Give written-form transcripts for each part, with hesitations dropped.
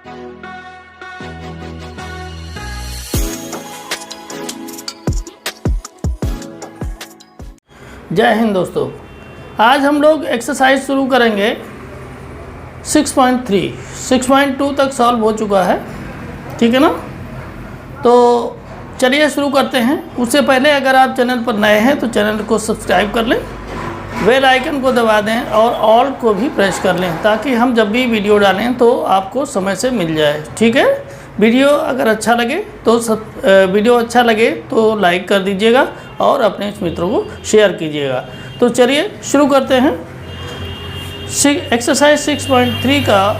जय हिंद दोस्तों, आज हम लोग एक्सरसाइज शुरू करेंगे 6.3। 6.2 तक सॉल्व हो चुका है, ठीक है ना। तो चलिए शुरू करते हैं। उससे पहले अगर आप चैनल पर नए हैं तो चैनल को सब्सक्राइब कर लें, बेल आइकन को दबा दें और ऑल को भी प्रेस कर लें, ताकि हम जब भी वीडियो डालें तो आपको समय से मिल जाए, ठीक है। वीडियो अगर अच्छा लगे तो लाइक कर दीजिएगा और अपने मित्रों को शेयर कीजिएगा। तो चलिए शुरू करते हैं। एक्सरसाइज 6.3 का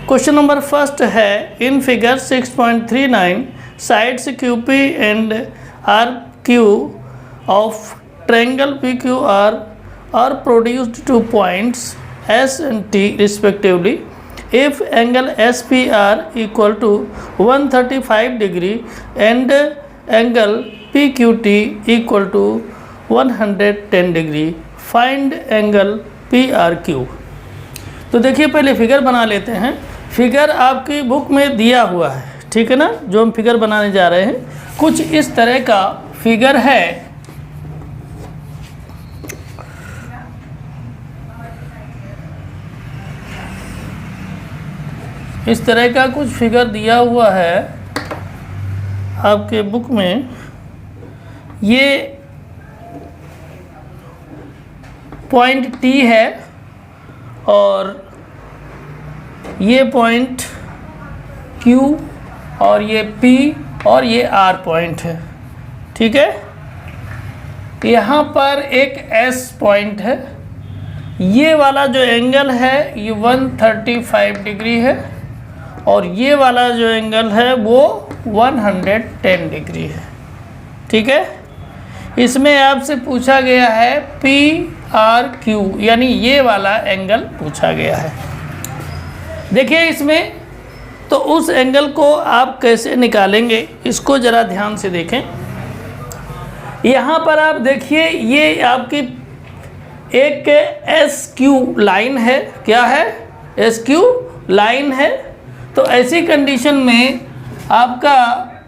क्वेश्चन नंबर फर्स्ट है, in figure 6.39 sides QP and RQ of triangle PQR are produced to points S and T respectively if angle SPR equal to 135 degree and angle PQT equal to 110 degree, find angle PRQ। तो देखिए पहले figure बना लेते हैं। Figure आपकी book में दिया हुआ है, ठीक है ना। जो हम फिगर बनाने जा रहे हैं कुछ इस तरह का फिगर है। इस तरह का कुछ फिगर दिया हुआ है आपके बुक में। ये पॉइंट T है और ये पॉइंट Q और ये P और ये R पॉइंट है, ठीक है। यहाँ पर एक S पॉइंट है। ये वाला जो एंगल है ये 135 डिग्री है और ये वाला जो एंगल है वो 110 डिग्री है, ठीक है। इसमें आपसे पूछा गया है PRQ, यानी ये वाला एंगल पूछा गया है। देखिए इसमें तो उस एंगल को आप कैसे निकालेंगे इसको ज़रा ध्यान से देखें। यहाँ पर आप देखिए ये आपकी एक SQ लाइन है। क्या है? SQ लाइन है। तो ऐसी कंडीशन में आपका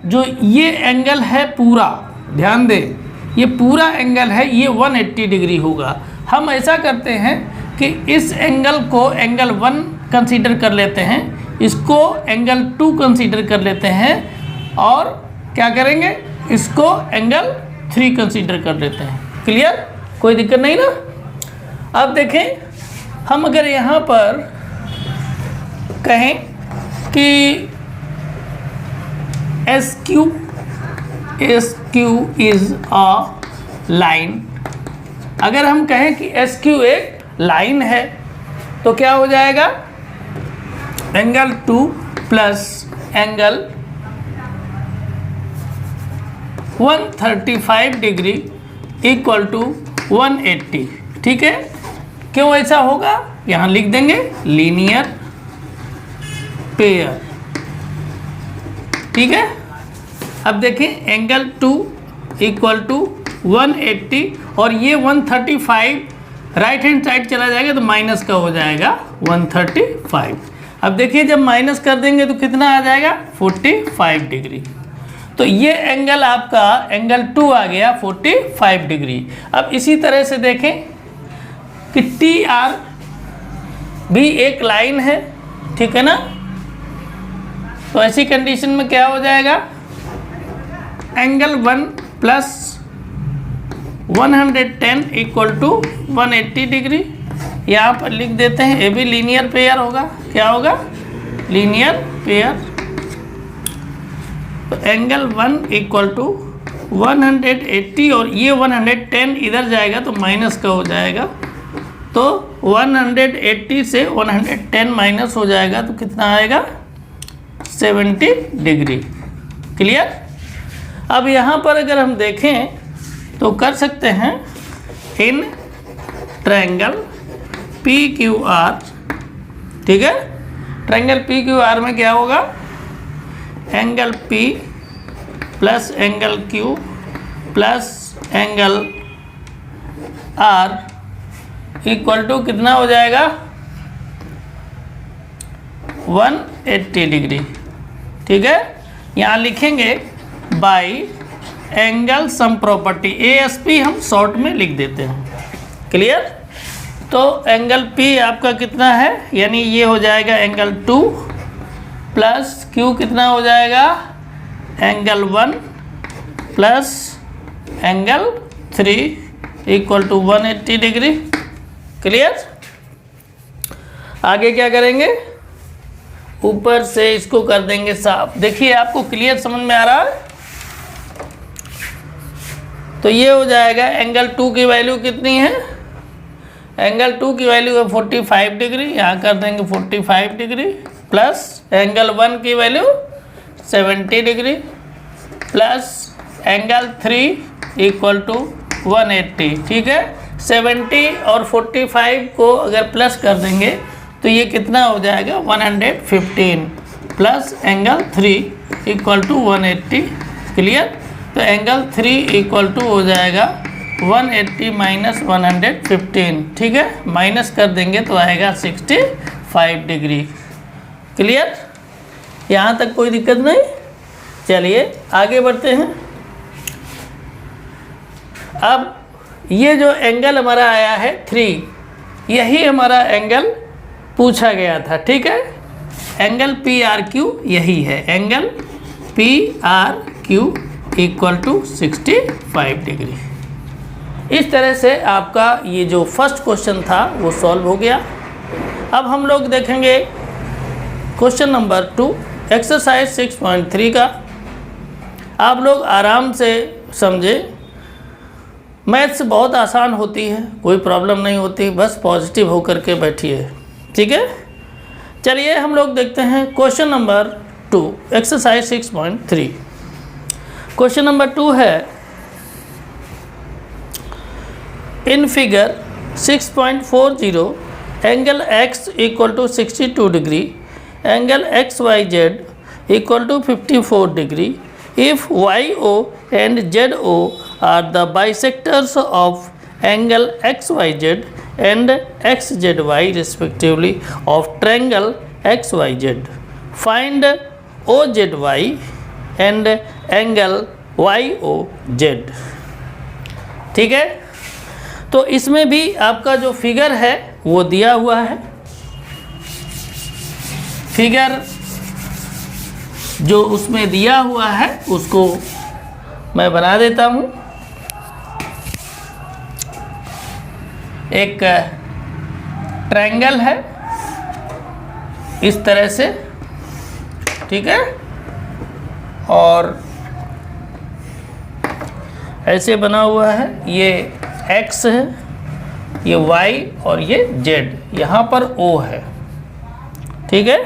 जो ये एंगल है पूरा, ध्यान दें, ये पूरा एंगल है ये 180 डिग्री होगा। हम ऐसा करते हैं कि इस एंगल को एंगल 1 कंसीडर कर लेते हैं, इसको एंगल 2 कंसीडर कर लेते हैं और क्या करेंगे, इसको एंगल 3 कंसीडर कर लेते हैं। क्लियर? कोई दिक्कत नहीं ना। अब देखें, हम अगर यहाँ पर कहें कि SQ इज अ लाइन, अगर हम कहें कि SQ एक लाइन है तो क्या हो जाएगा, angle 2 plus angle 135 degree equal to 180, ठीक है। क्यों ऐसा होगा, यहाँ लिख देंगे लीनियर पेयर, ठीक है। अब देखें एंगल 2 इक्वल टू 180 और ये 135 राइट हैंड साइड चला जाएगा तो माइनस का हो जाएगा 135। अब देखिए जब माइनस कर देंगे तो कितना आ जाएगा, 45 डिग्री। तो ये एंगल आपका एंगल 2 आ गया 45 डिग्री। अब इसी तरह से देखें कि TR भी एक लाइन है, ठीक है ना। तो ऐसी कंडीशन में क्या हो जाएगा, angle 1 plus 110 equal to 180 degree. यहाँ पर लिख देते हैं ये भी लीनियर पेयर होगा। क्या होगा, लीनियर पेयर। तो एंगल 1 इक्वल टू 180 और ये 110 इधर जाएगा तो माइनस का हो जाएगा। तो 180 से 110 माइनस हो जाएगा तो कितना आएगा, 70 डिग्री। क्लियर? अब यहाँ पर अगर हम देखें तो कर सकते हैं, इन ट्रायंगल PQR, ठीक है। ट्रायंगल PQR में क्या होगा, angle P plus angle Q plus angle R equal to कितना हो जाएगा, 180 डिग्री। ठीक है, यहाँ लिखेंगे by angle sum property, ASP हम शॉर्ट में लिख देते हैं। क्लियर? तो एंगल P आपका कितना है, यानी ये हो जाएगा एंगल 2 प्लस Q कितना हो जाएगा, angle 1 plus angle 3 equal to 180 degree. Clear? आगे क्या करेंगे, ऊपर से इसको कर देंगे साफ। देखिए आपको क्लियर समझ में आ रहा है? तो ये हो जाएगा एंगल 2 की वैल्यू कितनी है, एंगल 2 की वैल्यू है 45 डिग्री, यहाँ कर देंगे 45 डिग्री प्लस एंगल 1 की value 70 degree plus angle 3 equal to 180। ठीक है, 70 और 45 को अगर प्लस कर देंगे तो ये कितना हो जाएगा 115 plus angle 3 equal to 180। Clear? तो एंगल 3 इक्वल टू हो जाएगा 180 माइनस 115। ठीक है, माइनस कर देंगे तो आएगा 65 डिग्री। क्लियर? यहाँ तक कोई दिक्कत नहीं? चलिए आगे बढ़ते हैं। अब ये जो एंगल हमारा आया है 3, यही हमारा एंगल पूछा गया था। ठीक है, एंगल PRQ यही है, angle PRQ equal to 65 degree. इस तरह से आपका ये जो फर्स्ट क्वेश्चन था वो सॉल्व हो गया। अब हम लोग देखेंगे क्वेश्चन नंबर 2, एक्सरसाइज 6.3 का। आप लोग आराम से समझे, मैथ्स बहुत आसान होती है, कोई प्रॉब्लम नहीं होती, बस पॉजिटिव होकर के बैठिए। ठीक है, चलिए हम लोग देखते हैं question number 2, exercise 6.3। Question number 2 है, in figure 6.40 angle x equal to 62 degree, angle XYZ equal to 54 degree, if YO and ZO are the bisectors of angle XYZ and XZY respectively of triangle XYZ. Find OZY and angle YOZ. ठीक है, तो इसमें भी आपका जो figure है वो दिया हुआ है। फिगर जो उसमें दिया हुआ है उसको मैं बना देता हूँ। एक ट्रायंगल है इस तरह से, ठीक है, और ऐसे बना हुआ है, ये x है, ये y और ये z, यहाँ पर O है। ठीक है,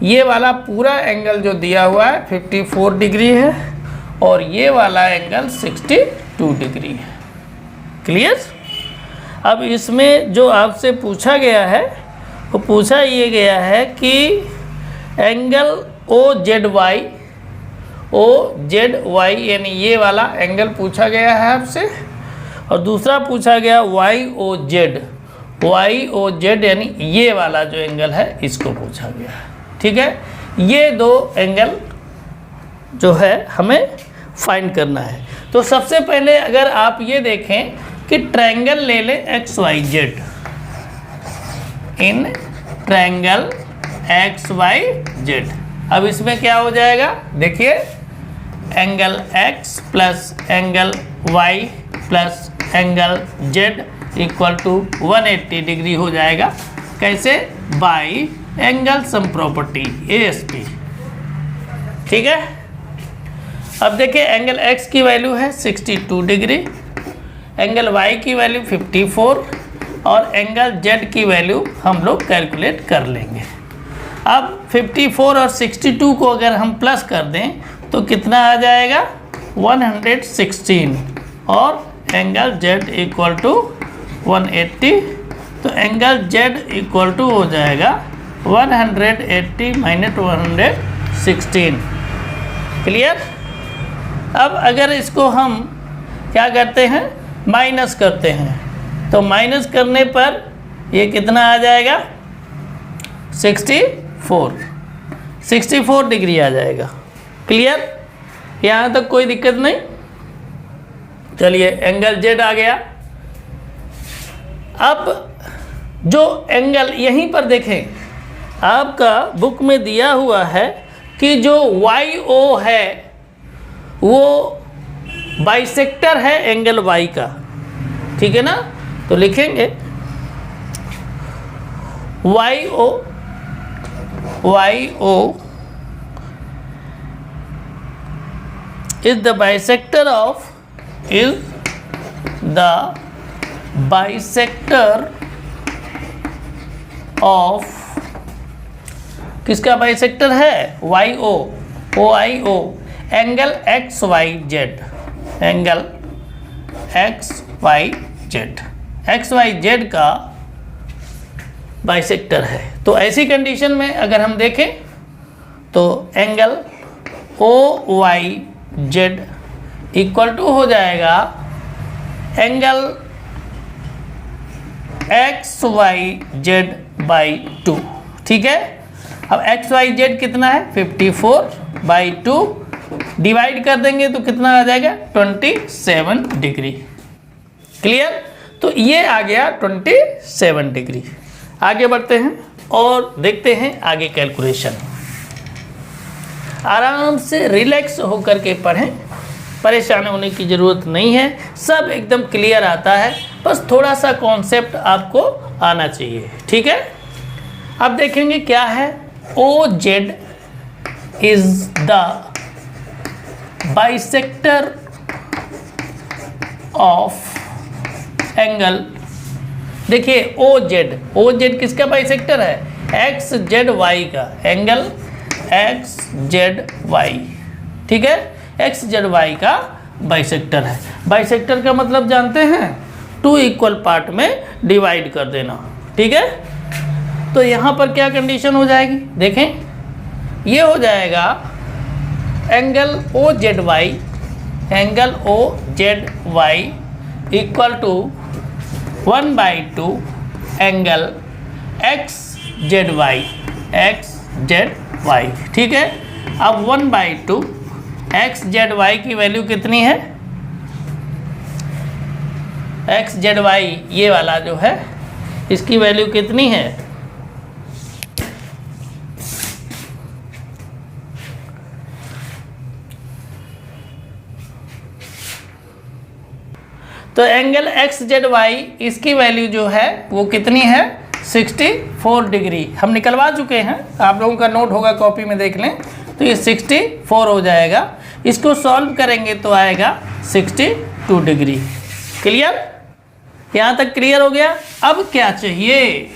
ये वाला पूरा एंगल जो दिया हुआ है 54 डिग्री है और ये वाला एंगल 62 डिग्री है। क्लियर? अब इसमें जो आपसे पूछा गया है वो पूछा ये गया है कि एंगल OZY यानी ये वाला एंगल पूछा गया है आपसे, और दूसरा पूछा गया YOZ यानी ये वाला जो एंगल है इसको पूछा गया है। ठीक है, ये दो एंगल जो है हमें फाइंड करना है। तो सबसे पहले अगर आप ये देखें कि ट्रायंगल ले लें XYZ, इन ट्रायंगल XYZ। अब इसमें क्या हो जाएगा, देखिए angle X plus angle Y plus angle Z equal to 180 degree हो जाएगा। कैसे? By angle sum property ASP। ठीक है, अब देखिए एंगल X की वैल्यू है 62 डिग्री, एंगल Y की वैल्यू 54 और एंगल Z की वैल्यू हम लोग कैलकुलेट कर लेंगे। अब 54 और 62 को अगर हम प्लस कर दें तो कितना आ जाएगा 116, और एंगल Z इक्वल टू 180, तो एंगल Z इक्वल टू हो जाएगा 180 माइनस 116। क्लियर? अब अगर इसको हम क्या करते हैं, माइनस करते हैं, तो माइनस करने पर ये कितना आ जाएगा 64। 64 डिग्री आ जाएगा। क्लियर, यहाँ तक कोई दिक्कत नहीं। चलिए एंगल जेड आ गया। अब जो एंगल यहीं पर देखें, आपका बुक में दिया हुआ है कि जो वाई ओ है वो बाइसेक्टर है एंगल वाई का, ठीक है ना। तो लिखेंगे Y O is the bisector of किसका बाइसेक्टर है? Y O angle X Y Z, angle X Y Z का बाइसेक्टर है। तो ऐसी कंडीशन में अगर हम देखें तो angle O Y Z equal to हो जाएगा angle X Y Z by 2, ठीक है। अब एक्स वाई जेड कितना है? 54/2 डिवाइड कर देंगे तो कितना आ जाएगा? 27 डिग्री। क्लियर, तो ये आ गया 27 डिग्री। आगे बढ़ते हैं और देखते हैं आगे कैलकुलेशन। आराम से रिलैक्स होकर के पढ़ें, परेशान होने की ज़रूरत नहीं है, सब एकदम क्लियर आता है, बस थोड़ा सा कॉन्सेप्ट आपको आना चाहिए, ठीक है। अब देखेंगे क्या है। O Z is the bisector of angle, देखिए ओ जेड किसका बाइसेक्टर है? एक्स जेड वाई का, एंगल एक्स जेड वाई, ठीक है। एक्स जेड वाई का बाइसेक्टर है। बाइसेक्टर का मतलब जानते हैं? 2 इक्वल पार्ट में डिवाइड कर देना, ठीक है। तो यहाँ पर क्या कंडीशन हो जाएगी? देखें, ये हो जाएगा angle O Z Y equal to 1/2 angle X Z Y, ठीक है। अब 1/2 एक्स जेड वाई की वैल्यू कितनी है? एक्स जेड वाई ये वाला जो है इसकी वैल्यू कितनी है? तो एंगल एक्स जेड वाई इसकी वैल्यू जो है वो कितनी है? 64 डिग्री। हम निकलवा चुके हैं, आप लोगों का नोट होगा कॉपी में देख लें। तो ये 64 हो जाएगा। इसको सॉल्व करेंगे तो आएगा 62 डिग्री। क्लियर, यहाँ तक क्लियर हो गया। अब क्या चाहिए?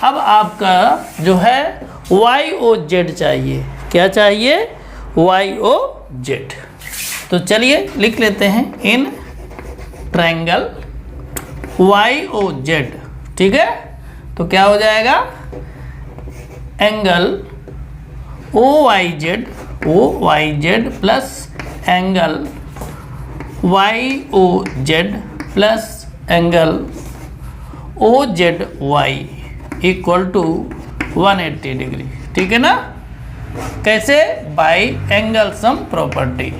अब आपका जो है वाई ओ जेड चाहिए। क्या चाहिए? Y O Z. तो चलिए लिख लेते हैं in triangle Y O Z, ठीक है। तो क्या हो जाएगा? Angle O Y Z plus angle Y O Z plus angle O Z Y equal to 180 degree, ठीक है ना। कैसे? By angle sum property,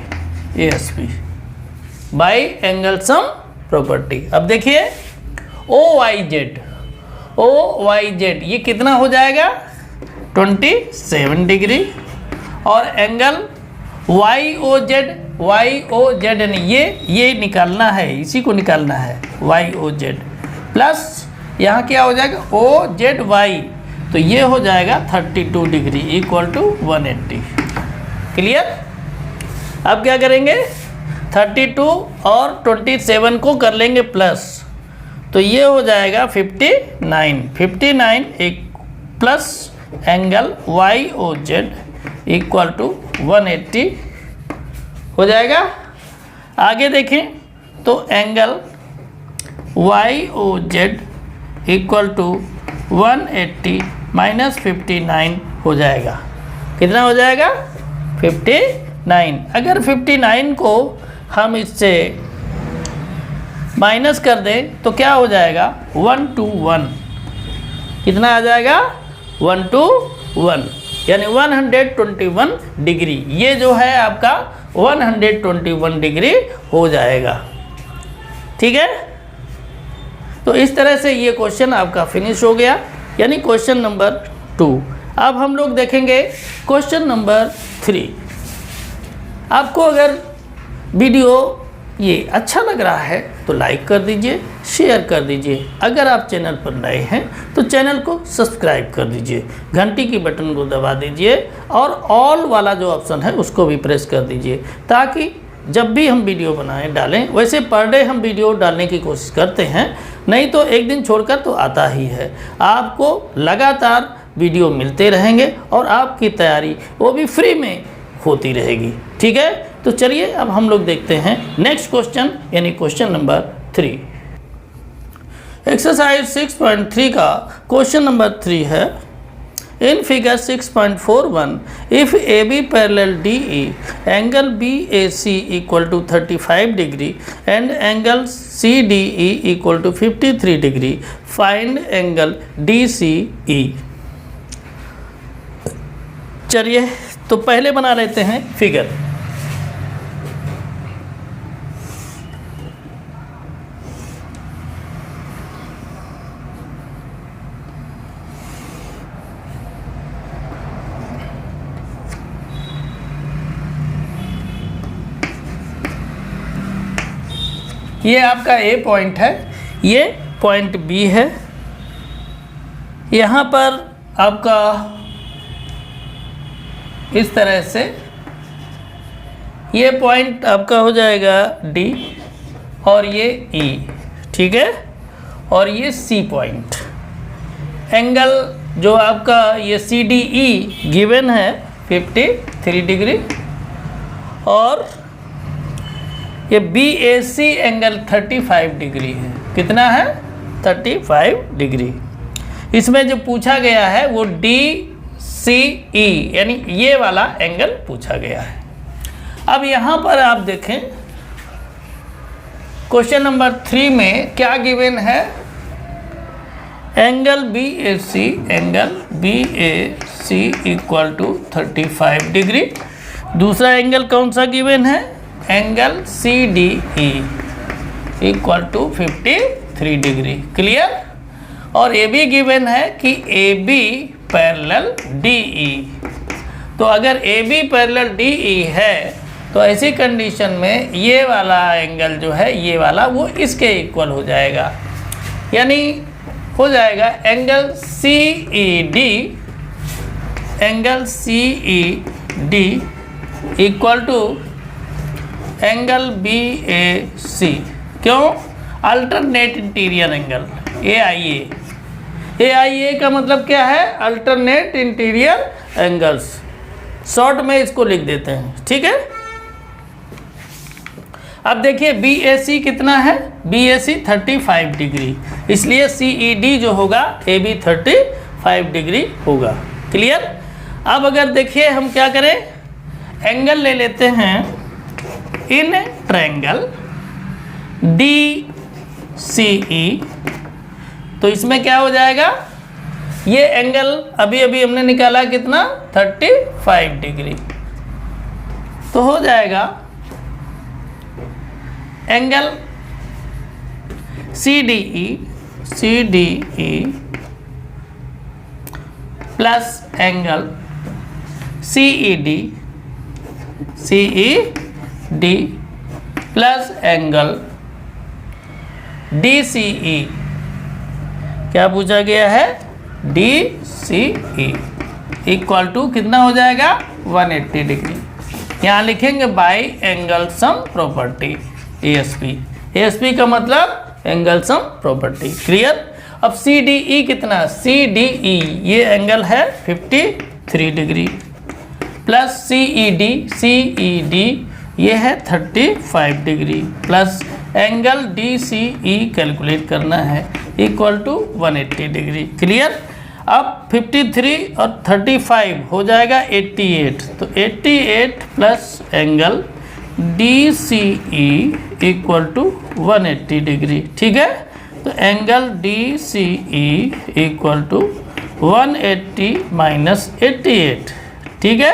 ASP, by angle sum property. अब देखिए ओ वाई जेड ये कितना हो जाएगा? 27 डिग्री। और एंगल वाई ओ जेड ये निकालना है, इसी को निकालना है, वाई ओ जेड प्लस यहाँ क्या हो जाएगा? ओ जेड वाई, तो ये हो जाएगा 32 डिग्री इक्वल टू 180। क्लियर। अब क्या करेंगे? 32 और 27 को कर लेंगे प्लस, तो ये हो जाएगा 59 एक plus angle Y O Z equal to 180 हो जाएगा। आगे देखें तो angle Y O Z equal to 180 minus 59 हो जाएगा। कितना हो जाएगा? 59। अगर 59 को हम इससे माइनस कर दें तो क्या हो जाएगा? 1 to 1। कितना आ जाएगा? 1 to यानी 121 डिग्री। ये जो है आपका 121 डिग्री हो जाएगा। ठीक है, तो इस तरह से ये क्वेश्चन आपका फिनिश हो गया, यानी क्वेश्चन नंबर 2। अब हम लोग देखेंगे क्वेश्चन नंबर 3। आपको अगर वीडियो ये अच्छा लग रहा है तो लाइक कर दीजिए, शेयर कर दीजिए। अगर आप चैनल पर नए हैं तो चैनल को सब्सक्राइब कर दीजिए, घंटी की बटन को दबा दीजिए और ऑल वाला जो ऑप्शन है उसको भी प्रेस कर दीजिए, ताकि जब भी हम वीडियो बनाएं डालें, वैसे पर डे हम वीडियो डालने की कोशिश करते हैं, नहीं तो एक दिन छोड़कर तो आता ही है। आपको लगातार वीडियो मिलते रहेंगे और आपकी तैयारी वो भी फ्री में होती रहेगी। ठीक है, तो चलिए अब हम लोग देखते हैं नेक्स्ट क्वेश्चन, यानी क्वेश्चन नंबर 3। एक्सरसाइज 6.3 का क्वेश्चन नंबर 3 है, in figure 6.41 if A B parallel D E angle B A C equal to 35 degree and angle C D E equal to 53 degree, find angle D C E. चलिए तो पहले बना लेते हैं figure. ये आपका ए point है, ये पॉइंट बी है। यहाँ पर आपका इस तरह से ये पॉइंट आपका हो जाएगा डी और ये ई। ठीक है, और ये सी पॉइंट। एंगल जो आपका ये सी डी ई गिवन है 53 डिग्री और ये B A C angle 35 degree है। कितना है? 35 डिग्री। इसमें जो पूछा गया है वो डी सी ई यानी ये वाला एंगल पूछा गया है। अब यहाँ पर आप देखें क्वेश्चन नंबर 3 में क्या गिवन है, angle B A C equal to 35 degree. दूसरा एंगल कौन सा गिवन है, angle C D E equal to 53 degree. Clear. और ए बी गिवन है कि A B parallel D E. तो अगर A B parallel D E है तो ऐसी कंडीशन में ये वाला एंगल जो है ये वाला वो इसके इक्वल हो जाएगा, यानी हो जाएगा angle C E D equal to angle B A C. क्यों? Alternate interior angle A I A का मतलब क्या है, अल्टरनेट इंटीरियर एंगल्स। शॉर्ट में इसको लिख देते हैं। ठीक है। अब देखिए बी ए सी कितना है, बी ए सी 35 डिग्री, इसलिए सी ई डी जो होगा ए बी 35 डिग्री होगा। क्लियर। अब अगर देखिए हम क्या करें, एंगल ले लेते हैं इन ट्रायंगल डी सी ई। तो इसमें क्या हो जाएगा, ये एंगल अभी अभी हमने निकाला कितना, 35 डिग्री। तो हो जाएगा angle C D E plus angle C E D plus angle D C E. क्या पूछा गया है, D C E equal to कितना हो जाएगा, 180 डिग्री। यहाँ लिखेंगे by angle sum property ASP का मतलब एंगल सम प्रॉपर्टी। क्लियर। अब सी डी ई कितना, सी डी ई ये एंगल है 53 degree plus C E D ये है 35 degree plus angle D C E calculate करना है इक्वल टू 180 डिग्री। क्लियर। अब 53 और 35 हो जाएगा 88। तो 88 plus angle D C E equal to 180 degree. ठीक है। तो angle D C E equal to 180 minus 88, ठीक है।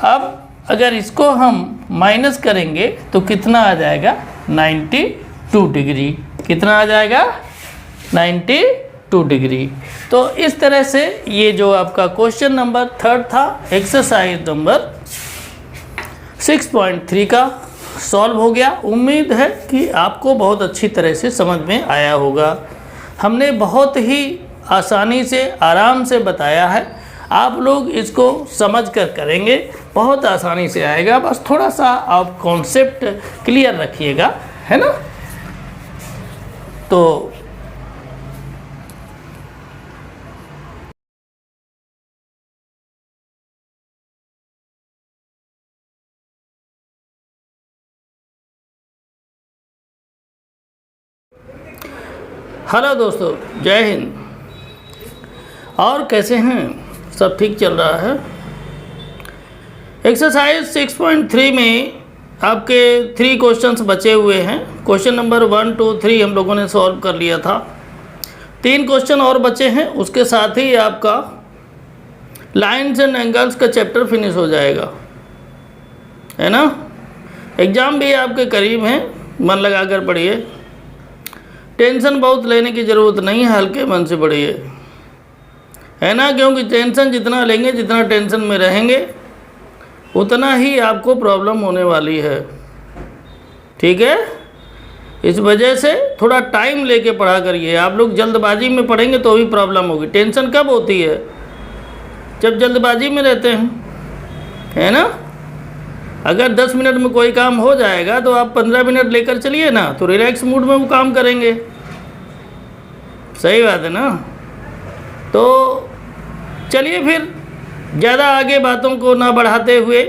अब अगर इसको हम माइनस करेंगे तो कितना आ जाएगा, 92 डिग्री। कितना आ जाएगा, 92 डिग्री। तो इस तरह से ये जो आपका क्वेश्चन नंबर 3 था, एक्सरसाइज नंबर 6.3 का सॉल्व हो गया। उम्मीद है कि आपको बहुत अच्छी तरह से समझ में आया होगा। हमने बहुत ही आसानी से, आराम से बताया है। आप लोग इसको समझ कर करेंगे, बहुत आसानी से आएगा। बस थोड़ा सा आप कॉन्सेप्ट क्लियर रखिएगा, है ना। तो हेलो दोस्तों, जय हिंद। और कैसे हैं, सब ठीक चल रहा है। एक्सरसाइज 6.3 में आपके 3 क्वेश्चंस बचे हुए हैं। क्वेश्चन नंबर 1, 2, 3 हम लोगों ने सॉल्व कर लिया था। 3 क्वेश्चन और बचे हैं, उसके साथ ही आपका लाइन्स एंड एंगल्स का चैप्टर फिनिश हो जाएगा, है ना। एग्ज़ाम भी आपके करीब हैं, मन लगा कर पढ़िए। टेंशन बहुत लेने की ज़रूरत नहीं है, हल्के मन से पढ़िए, है ना। क्योंकि टेंशन जितना लेंगे, जितना टेंशन में रहेंगे, उतना ही आपको प्रॉब्लम होने वाली है, ठीक है। इस वजह से थोड़ा टाइम लेके पढ़ा करिए। आप लोग जल्दबाजी में पढ़ेंगे तो भी प्रॉब्लम होगी। टेंशन कब होती है, जब जल्दबाजी में रहते हैं, है ना। अगर 10 मिनट में कोई काम हो जाएगा तो आप 15 मिनट लेकर चलिए ना, तो रिलैक्स मूड में वो काम करेंगे। सही बात है ना। तो चलिए फिर ज़्यादा आगे बातों को ना बढ़ाते हुए,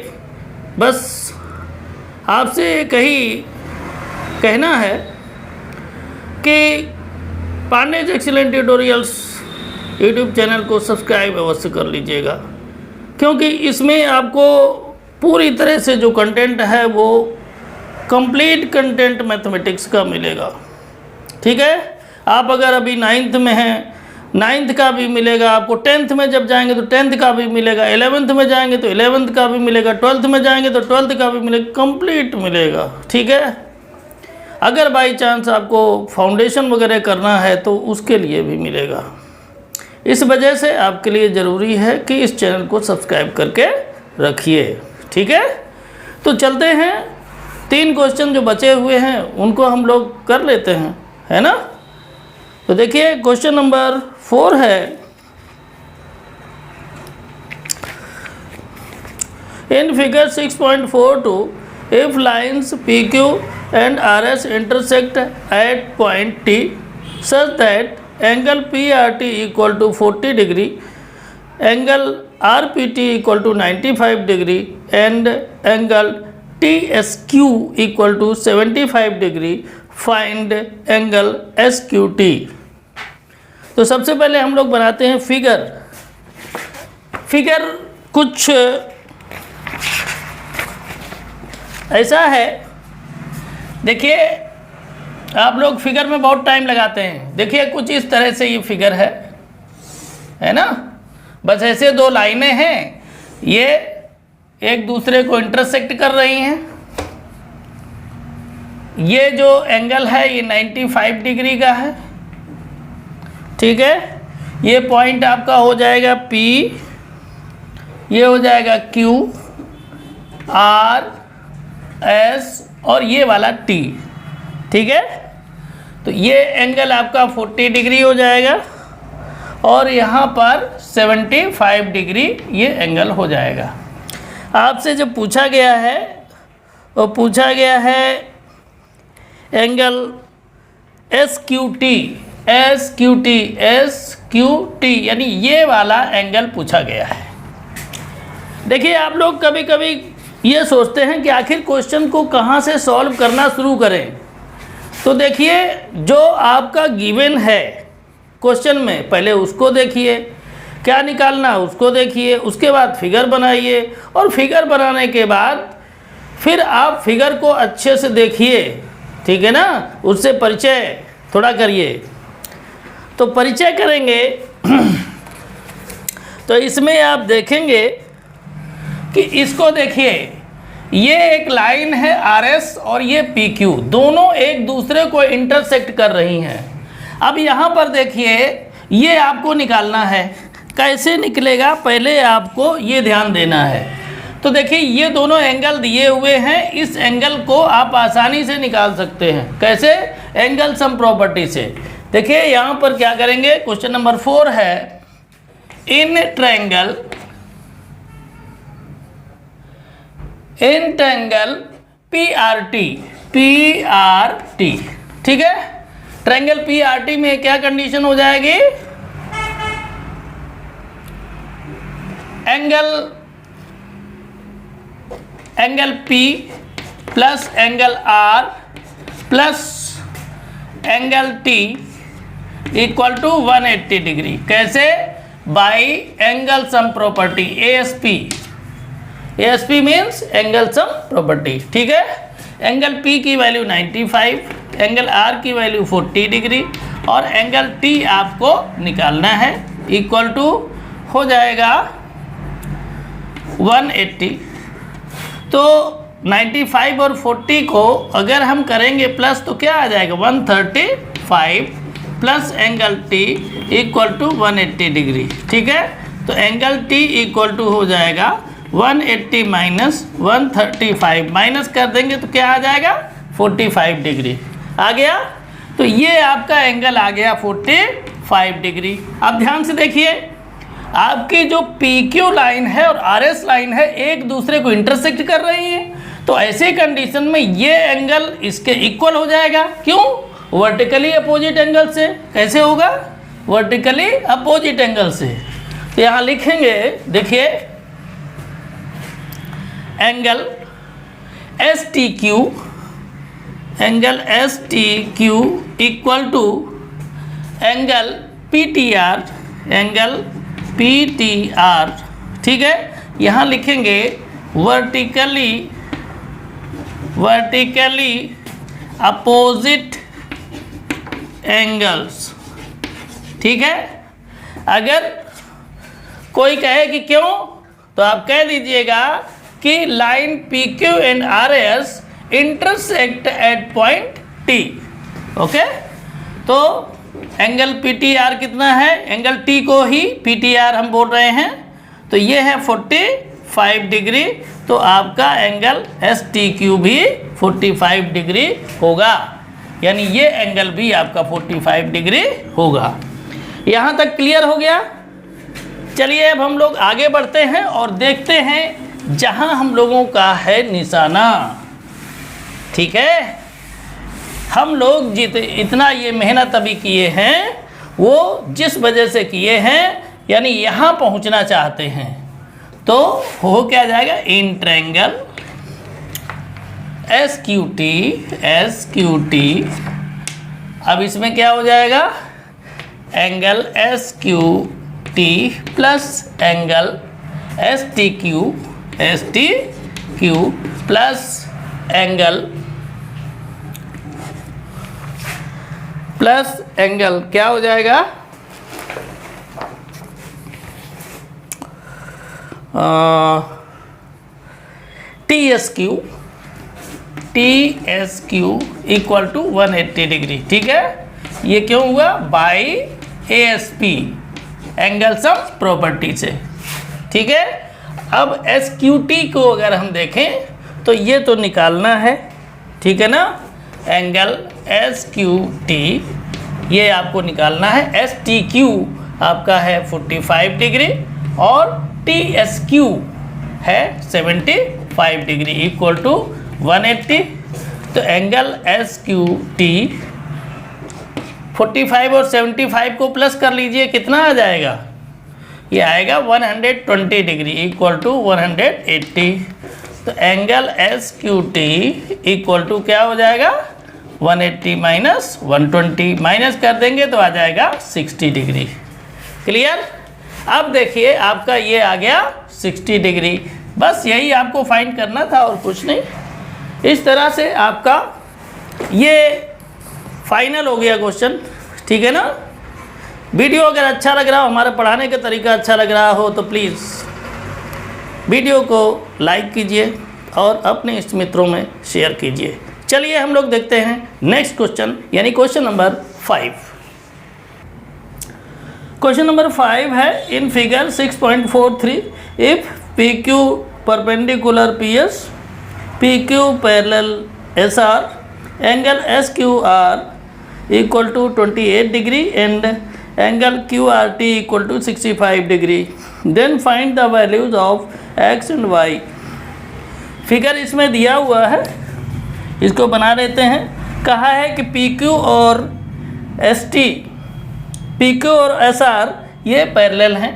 बस आपसे कहना है कि Pandey's excellent tutorials YouTube channel को सब्सक्राइब अवश्य कर लीजिएगा, क्योंकि इसमें आपको पूरी तरह से जो कंटेंट है वो कंप्लीट कंटेंट मैथमेटिक्स का मिलेगा, ठीक है। आप अगर अभी 9th में हैं, 9th का भी मिलेगा आपको। 10th में जब जाएंगे तो 10th का भी मिलेगा। 11th में जाएंगे तो 11th का भी मिलेगा। 12th में जाएंगे तो 12th का भी मिलेगा, कंप्लीट मिलेगा, ठीक है। अगर बाई चांस आपको फाउंडेशन वगैरह करना है तो उसके लिए भी मिलेगा। इस वजह से आपके लिए ज़रूरी है कि इस चैनल को सब्सक्राइब करके रखिए, ठीक है। तो चलते हैं, 3 क्वेश्चन जो बचे हुए हैं उनको हम लोग कर लेते हैं, है ना। तो देखिए क्वेश्चन नंबर 4 है, in figure 6.42 if lines PQ and RS intersect at point T such that angle PRT equal to 40 degree, angle RPT equal to 95 degree and angle TSQ equal to 75 degree, find angle SQT। तो सबसे पहले हम लोग बनाते हैं figure कुछ ऐसा है। देखिए आप लोग फिगर में बहुत टाइम लगाते हैं। देखिए कुछ इस तरह से ये फिगर है ना। बस ऐसे 2 लाइनें हैं, ये एक दूसरे को इंटरसेक्ट कर रही हैं। ये जो एंगल है ये 95 डिग्री का है, ठीक है। ये पॉइंट आपका हो जाएगा P, ये हो जाएगा Q, R, S और ये वाला T, ठीक है। तो ये एंगल आपका 40 डिग्री हो जाएगा और यहाँ पर 75 डिग्री ये एंगल हो जाएगा। आपसे जो पूछा गया है वो पूछा गया है एंगल SQT यानी ये वाला एंगल पूछा गया है। देखिए आप लोग कभी कभी ये सोचते हैं कि आखिर क्वेश्चन को कहाँ से सॉल्व करना शुरू करें। तो देखिए जो आपका गिवन है क्वेश्चन में, पहले उसको देखिए, क्या निकालना उसको देखिए, उसके बाद फिगर बनाइए और फिगर बनाने के बाद फिर आप फिगर को अच्छे से देखिए, ठीक है ना। उससे परिचय थोड़ा करिए। तो परिचय करेंगे तो इसमें आप देखेंगे कि इसको देखिए, ये एक लाइन है RS और ये PQ, दोनों एक दूसरे को इंटरसेक्ट कर रही हैं। अब यहाँ पर देखिए, ये आपको निकालना है। कैसे निकलेगा, पहले आपको ये ध्यान देना है। तो देखिए, ये दोनों एंगल दिए हुए हैं, इस एंगल को आप आसानी से निकाल सकते हैं। कैसे? एंगल सम प्रॉपर्टी से। देखिए यहाँ पर क्या करेंगे, क्वेश्चन नंबर 4 है, इन ट्रायंगल PRT, ठीक है। ट्रायंगल PRT में क्या कंडीशन हो जाएगी, angle P plus angle R plus angle T equal to 180 degree. कैसे? By angle sum property, ASP means angle sum property, ठीक है। एंगल P की वैल्यू 95, एंगल R की वैल्यू 40 डिग्री और एंगल T आपको निकालना है, इक्वल टू हो जाएगा 180। तो 95 और 40 को अगर हम करेंगे प्लस तो क्या आ जाएगा, 135 plus angle T equal to 180 degree, ठीक है। तो एंगल T इक्वल टू हो जाएगा 180 माइनस 135, माइनस कर देंगे तो क्या आ जाएगा, 45 डिग्री आ गया। तो ये आपका एंगल आ गया 45 डिग्री। अब ध्यान से देखिए, आपकी जो PQ लाइन है और RS लाइन है एक दूसरे को इंटरसेक्ट कर रही हैं। तो ऐसे कंडीशन में ये एंगल इसके इक्वल हो जाएगा। क्यों? वर्टिकली अपोजिट एंगल से। कैसे होगा? वर्टिकली अपोजिट एंगल से। तो यहाँ लिखेंगे, देखिए angle STQ equal to angle PTR, ठीक है। यहाँ लिखेंगे वर्टिकली अपोजिट एंगल्स, ठीक है। अगर कोई कहे कि क्यों, तो आप कह दीजिएगा कि line PQ and RS intersect at point T, okay. तो एंगल PTR कितना है, एंगल T को ही PTR हम बोल रहे हैं, तो ये है 45 डिग्री। तो आपका एंगल STQ भी 45 डिग्री होगा, यानी ये एंगल भी आपका 45 डिग्री होगा। यहाँ तक क्लियर हो गया। चलिए अब हम लोग आगे बढ़ते हैं और देखते हैं जहाँ हम लोगों का है निशाना, ठीक है। हम लोग इतना ये मेहनत अभी किए हैं, वो जिस वजह से किए हैं, यानी यहाँ पहुँचना चाहते हैं, तो हो क्या जाएगा, इन ट्रायंगल SQT। अब इसमें क्या हो जाएगा, angle SQT plus angle STQ plus angle क्या हो जाएगा, TSQ इक्वल टू 180 डिग्री, ठीक है। ये क्यों हुआ, by ASP angle sum property से, ठीक है। अब SQT को अगर हम देखें तो ये तो निकालना है, ठीक है ना। एंगल SQT ये आपको निकालना है। STQ आपका है 45 डिग्री और TSQ है 75 डिग्री इक्वल टू 180। तो एंगल SQT 45 और 75 को प्लस कर लीजिए, कितना आ जाएगा, ये आएगा 120 डिग्री इक्वल टू 180। तो एंगल SQT इक्वल टू क्या हो जाएगा, 180 माइनस 120, माइनस कर देंगे तो आ जाएगा 60 डिग्री। क्लियर। अब देखिए आपका ये आ गया 60 डिग्री। बस यही आपको फाइंड करना था और कुछ नहीं। इस तरह से आपका ये फाइनल हो गया क्वेश्चन, ठीक है ना। वीडियो अगर अच्छा लग रहा हो, हमारा पढ़ाने का तरीका अच्छा लग रहा हो, तो प्लीज़ वीडियो को लाइक कीजिए और अपने इष्ट मित्रों में शेयर कीजिए। चलिए हम लोग देखते हैं नेक्स्ट क्वेश्चन, यानी क्वेश्चन नंबर 5। क्वेश्चन नंबर 5 है, in figure 6.43 if P Q perpendicular P S, P Q parallel S R, angle S Q R equal to 28 degree and angle Q R T equal to 65 degree, then find the values of X and Y. Figure इसमें दिया हुआ है, इसको बना लेते हैं। कहा है कि पी क्यू और एस टी, पी क्यू और एस आर ये पैरेलल हैं।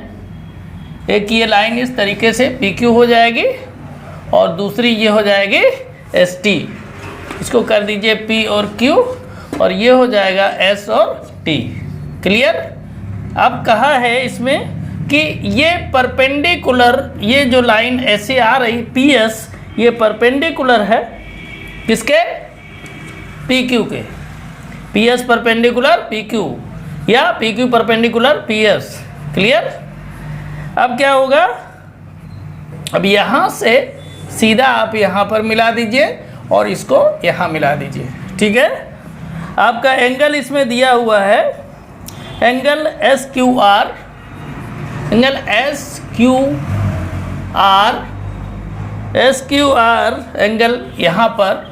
एक ये लाइन इस तरीके से पी क्यू हो जाएगी और दूसरी ये हो जाएगी एस टी। इसको कर दीजिए पी और क्यू और ये हो जाएगा एस और टी। क्लियर। अब कहा है इसमें कि ये परपेंडिकुलर, ये जो लाइन ऐसे आ रही पी एस, ये परपेंडिकुलर है किसके? पी क्यू के। P S perpendicular P Q या P Q perpendicular P S. Clear. अब क्या होगा, अब यहाँ से सीधा आप यहाँ पर मिला दीजिए और इसको यहाँ मिला दीजिए। ठीक है। आपका एंगल इसमें दिया हुआ है, angle S Q are, angle S Q are, S Q R angle यहाँ पर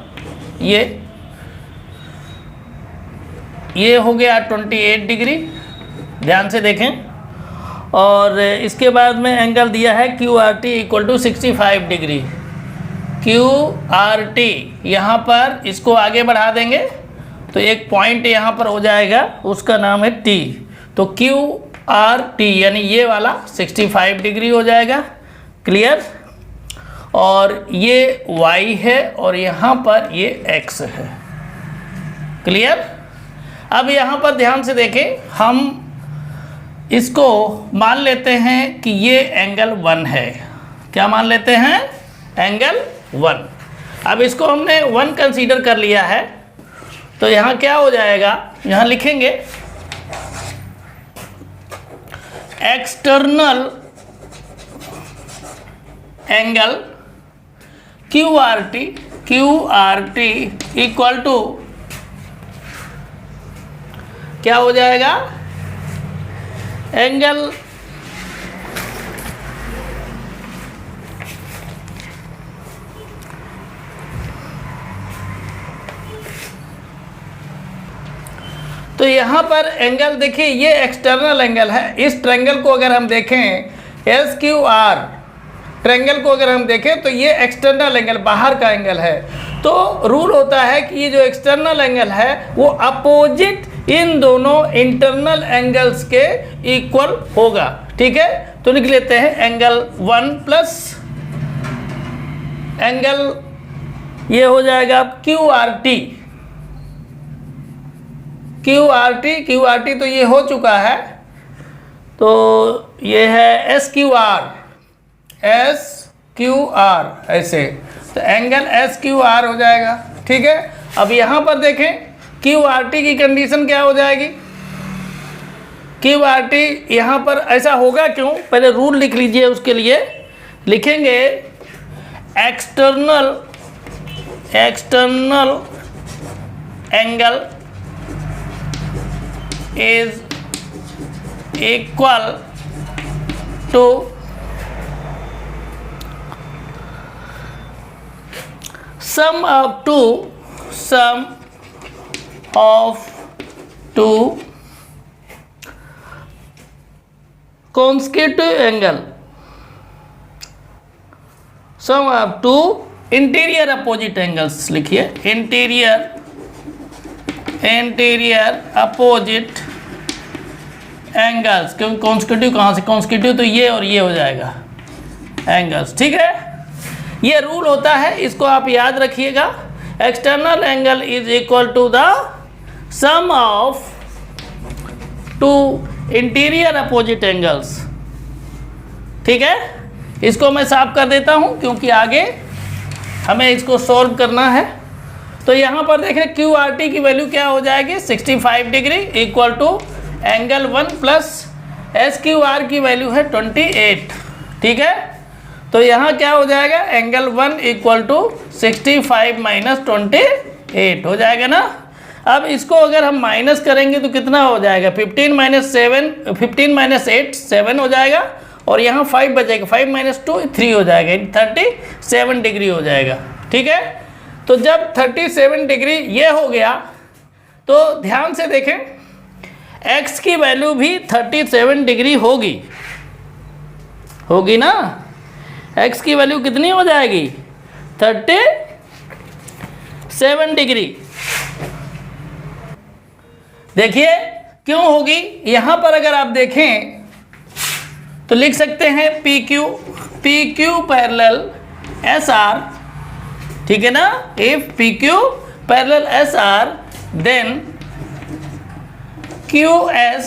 ये हो गया 28 डिग्री, ध्यान से देखें। और इसके बाद में एंगल दिया है Q R T equal to 65 degree. Q R T यहाँ पर इसको आगे बढ़ा देंगे तो एक पॉइंट यहाँ पर हो जाएगा, उसका नाम है टी। तो क्यू आर टी यानी ये वाला 65 डिग्री हो जाएगा। क्लियर। और ये y है और यहाँ पर ये x है। क्लियर। अब यहाँ पर ध्यान से देखें, हम इसको मान लेते हैं कि ये एंगल 1 है। क्या मान लेते हैं? एंगल 1। अब इसको हमने 1 कंसीडर कर लिया है, तो यहाँ क्या हो जाएगा, यहाँ लिखेंगे external angle Q R T equal to क्या हो जाएगा, एंगल तो यहाँ पर एंगल देखिए, ये एक्सटर्नल एंगल है। इस ट्रायंगल को अगर हम देखें, एस क्यू आर ट्रायंगल को अगर हम देखें तो ये एक्सटर्नल एंगल, बाहर का एंगल है। तो रूल होता है कि ये जो एक्सटर्नल एंगल है वो अपोजिट इन दोनों इंटरनल एंगल्स के इक्वल होगा। ठीक है। तो लिख लेते हैं एंगल 1 प्लस एंगल ये हो जाएगा Q R T. Q R T तो ये हो चुका है, तो ये है एस क्यू आर ऐसे, तो एंगल एस क्यू आर हो जाएगा। ठीक है। अब यहाँ पर देखें क्यू आर टी की कंडीशन क्या हो जाएगी, क्यू आर टी यहाँ पर ऐसा होगा क्यों, पहले रूल लिख लीजिए। उसके लिए लिखेंगे external angle is equal to sum of two consecutive angle, sum of two interior opposite angles लिखिए, इंटीरियर अपोजिट एंगल्स, क्योंकि कॉन्स्टिट्यूटिव कहाँ से, कॉन्स्टिट्यूटिव तो ये और ये हो जाएगा एंगल्स। ठीक है। ये रूल होता है, इसको आप याद रखिएगा। External angle is equal to the sum of two interior opposite angles. ठीक है। इसको मैं साफ कर देता हूँ क्योंकि आगे हमें इसको सॉल्व करना है। तो यहाँ पर देखें क्यू आर टी की वैल्यू क्या हो जाएगी, 65 degree equal to angle 1 plus S Q R की वैल्यू है 28, ठीक है। तो यहाँ क्या हो जाएगा, एंगल 1 इक्वल टू 65 माइनस 28 हो जाएगा ना। अब इसको अगर हम माइनस करेंगे तो कितना हो जाएगा, 15 माइनस 8 7 हो जाएगा, और यहाँ 5 बचेगा, 5 माइनस 2 3 हो जाएगा, 37 डिग्री हो जाएगा, ठीक है। तो जब 37 डिग्री ये हो गया तो ध्यान से देखें, x की वैल्यू भी 37 डिग्री होगी ना। x की वैल्यू कितनी हो जाएगी, 37 डिग्री। देखिए क्यों होगी, यहां पर अगर आप देखें तो लिख सकते हैं PQ पैरेलल SR, ठीक है ना। If PQ parallel SR then QS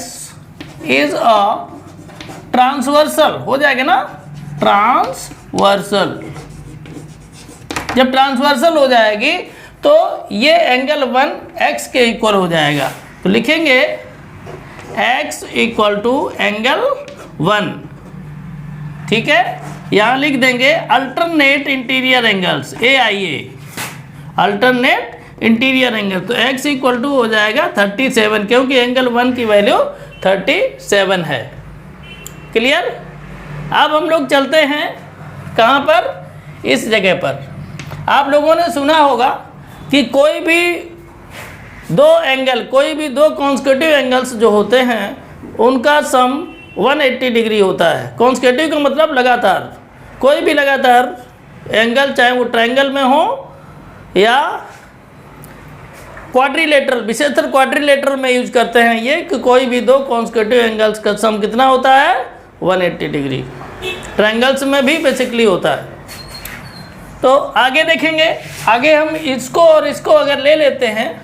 is a transversal, हो जाएगा ना, ट्रांसवर्सल। जब ट्रांसवर्सल हो जाएगी तो ये एंगल 1 x के इक्वल हो जाएगा, तो लिखेंगे x इक्वल टू एंगल 1, ठीक है। यहाँ लिख देंगे alternate interior angles AIA, alternate interior angle, तो x इक्वल टू हो जाएगा 37, क्योंकि एंगल 1 की वैल्यू 37 है। क्लियर। अब हम लोग चलते हैं कहाँ पर, इस जगह पर। आप लोगों ने सुना होगा कि कोई भी दो कॉन्सेक्यूटिव एंगल्स जो होते हैं उनका सम 180 डिग्री होता है। कॉन्सेक्यूटिव का मतलब लगातार, कोई भी लगातार एंगल, चाहे वो ट्रायंगल में हो या क्वाड्रिलेटरल, विशेषकर क्वाड्रिलेटरल में यूज करते हैं ये, कि कोई भी दो कॉन्सेक्यूटिव एंगल्स का सम कितना होता है, 180 डिग्री। ट्रायंगल्स में भी बेसिकली होता है। तो आगे देखेंगे, आगे हम इसको और इसको अगर ले लेते हैं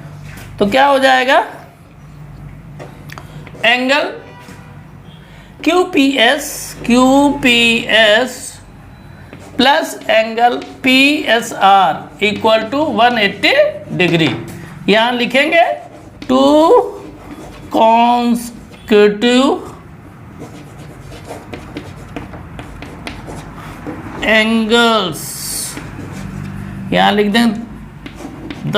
तो क्या हो जाएगा, angle QPS plus angle PSR equal to 180 degree. यहाँ लिखेंगे टू कॉन्सेक्यूटिव एंगल्स, यहाँ लिख दें the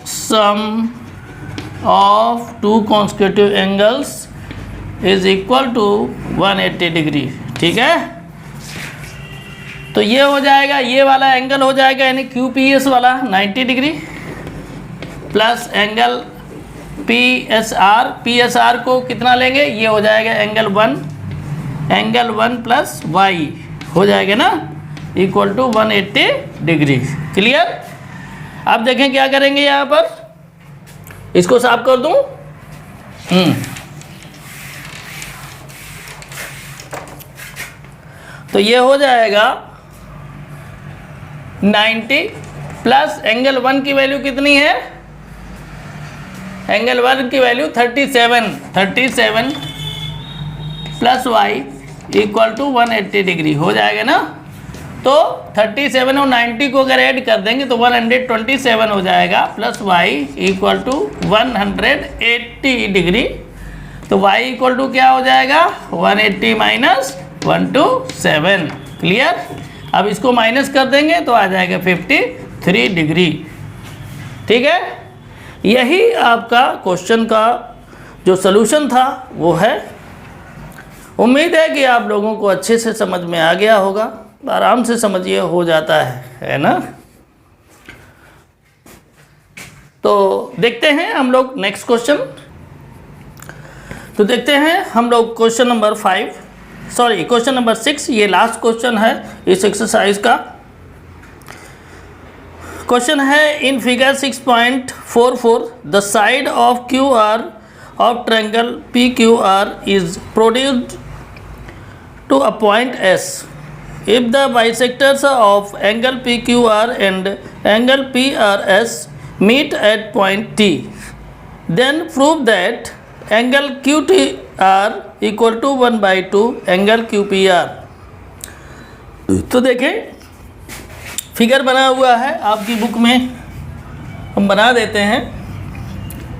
sum of two consecutive angles is equal to 180 degree, ठीक है। तो ये हो जाएगा, ये वाला एंगल हो जाएगा यानी QPS वाला 90 डिग्री प्लस एंगल PSR को कितना लेंगे, ये हो जाएगा एंगल 1 प्लस y हो जाएगा ना, इक्वल टू 180 डिग्री। क्लियर। अब देखें क्या करेंगे, यहाँ पर इसको साफ कर दूं। तो ये हो जाएगा 90 प्लस एंगल 1 की वैल्यू कितनी है, एंगल 1 की value 37 plus y equal to 180 degree हो जाएगा ना। तो 37 और 90 को अगर ऐड कर देंगे तो 127 हो जाएगा, plus y equal to 180 degree. तो y इक्वल टू क्या हो जाएगा, 180 माइनस 127। क्लियर। अब इसको माइनस कर देंगे तो आ जाएगा 53 डिग्री, ठीक है। यही आपका क्वेश्चन का जो सलूशन था वो है। उम्मीद है कि आप लोगों को अच्छे से समझ में आ गया होगा, आराम से समझिए, हो जाता है ना। तो देखते हैं हम लोग नेक्स्ट क्वेश्चन। तो देखते हैं हम लोग क्वेश्चन नंबर 6, ये लास्ट क्वेश्चन है इस एक्सरसाइज का। क्वेश्चन है in figure 6.44 the side of QR of triangle PQR is produced to a point S. If the bisectors of angle PQR and angle PRS meet at point T, then prove that angle QTR equal to 1/2 angle QPR. तो देखें figure बना हुआ है आपकी book में, हम बना देते हैं।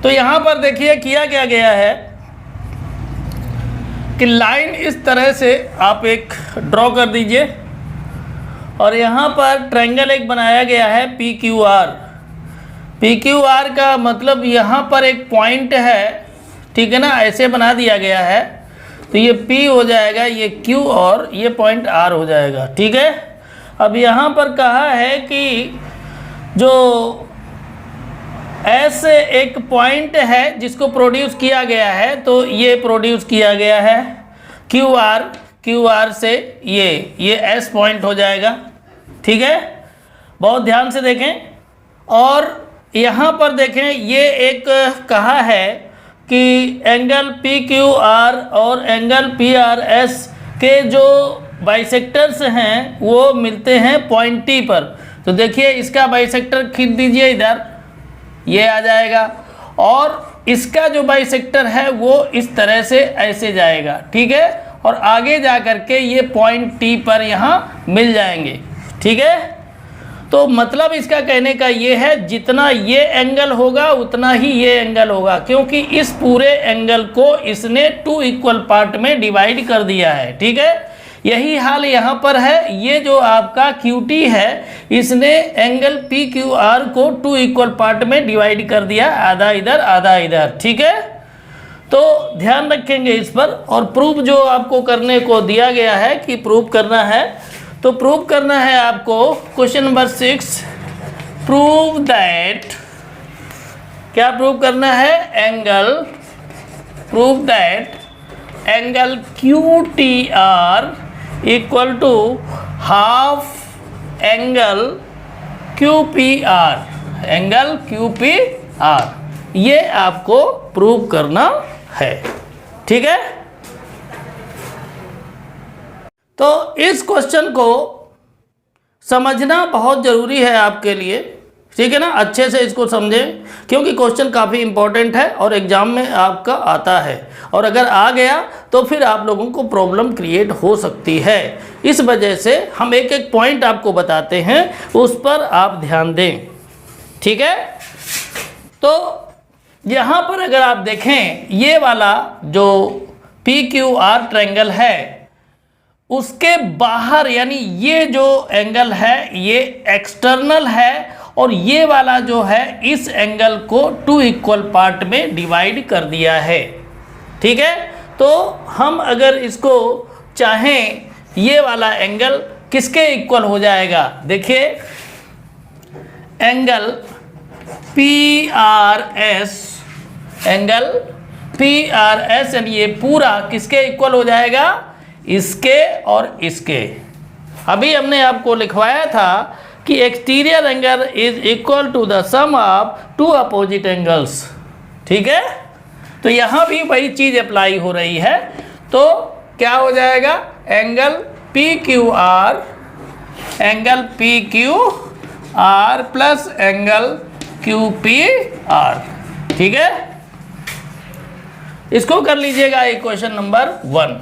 तो यहाँ पर देखिए किया क्या गया है, कि लाइन इस तरह से आप एक ड्रॉ कर दीजिए और यहाँ पर ट्रायंगल एक बनाया गया है P Q R. P Q R का मतलब यहाँ पर एक पॉइंट है, ठीक है ना, ऐसे बना दिया गया है। तो ये P हो जाएगा, ये Q और ये पॉइंट R हो जाएगा, ठीक है। अब यहाँ पर कहा है कि जो S एक पॉइंट है जिसको प्रोड्यूस किया गया है, तो ये प्रोड्यूस किया गया है क्यू आर से ये S पॉइंट हो जाएगा, ठीक है। बहुत ध्यान से देखें और यहाँ पर देखें, ये एक कहा है कि एंगल पी क्यू आर और एंगल पी आर एस के जो बाइसेक्टर्स हैं वो मिलते हैं पॉइंट टी पर। तो देखिए इसका बाइसेक्टर खींच दीजिए, इधर ये आ जाएगा और इसका जो बाइसेक्टर है वो इस तरह से ऐसे जाएगा, ठीक है। और आगे जा कर के ये पॉइंट टी पर यहाँ मिल जाएंगे, ठीक है। तो मतलब इसका कहने का ये है, जितना ये एंगल होगा उतना ही ये एंगल होगा, क्योंकि इस पूरे एंगल को इसने 2 इक्वल पार्ट में डिवाइड कर दिया है, ठीक है। यही हाल यहाँ पर है। ये जो आपका QT है, इसने एंगल PQR को 2 इक्वल पार्ट में डिवाइड कर दिया, आधा इधर आधा इधर, ठीक है। तो ध्यान रखेंगे इस पर। और प्रूफ जो आपको करने को दिया गया है कि प्रूफ करना है, तो प्रूव करना है आपको क्वेश्चन नंबर 6, प्रूव दैट, क्या प्रूव करना है, prove that angle QTR equal to half angle QPR, angle QPR, ये आपको प्रूव करना है, ठीक है। तो इस क्वेश्चन को समझना बहुत ज़रूरी है आपके लिए, ठीक है ना। अच्छे से इसको समझें क्योंकि क्वेश्चन काफ़ी इम्पोर्टेंट है और एग्ज़ाम में आपका आता है, और अगर आ गया तो फिर आप लोगों को प्रॉब्लम क्रिएट हो सकती है। इस वजह से हम एक एक पॉइंट आपको बताते हैं, उस पर आप ध्यान दें, ठीक है। तो यहाँ पर अगर आप देखें, ये वाला जो PQR ट्रायंगल है उसके बाहर, यानी ये जो एंगल है ये एक्सटर्नल है और ये वाला जो है इस एंगल को 2 इक्वल पार्ट में डिवाइड कर दिया है, ठीक है। तो हम अगर इसको चाहें, ये वाला एंगल किसके इक्वल हो जाएगा, देखिए एंगल PRS, एंगल PRS, यानी ये पूरा किसके इक्वल हो जाएगा, इसके और इसके। अभी हमने आपको लिखवाया था कि exterior angle is equal to the sum of 2 opposite angles, ठीक है। तो यहाँ भी वही चीज़ अप्लाई हो रही है। तो क्या हो जाएगा, angle PQR, angle PQR plus angle QPR, ठीक है। इसको कर लीजिएगा इक्वेशन नंबर 1।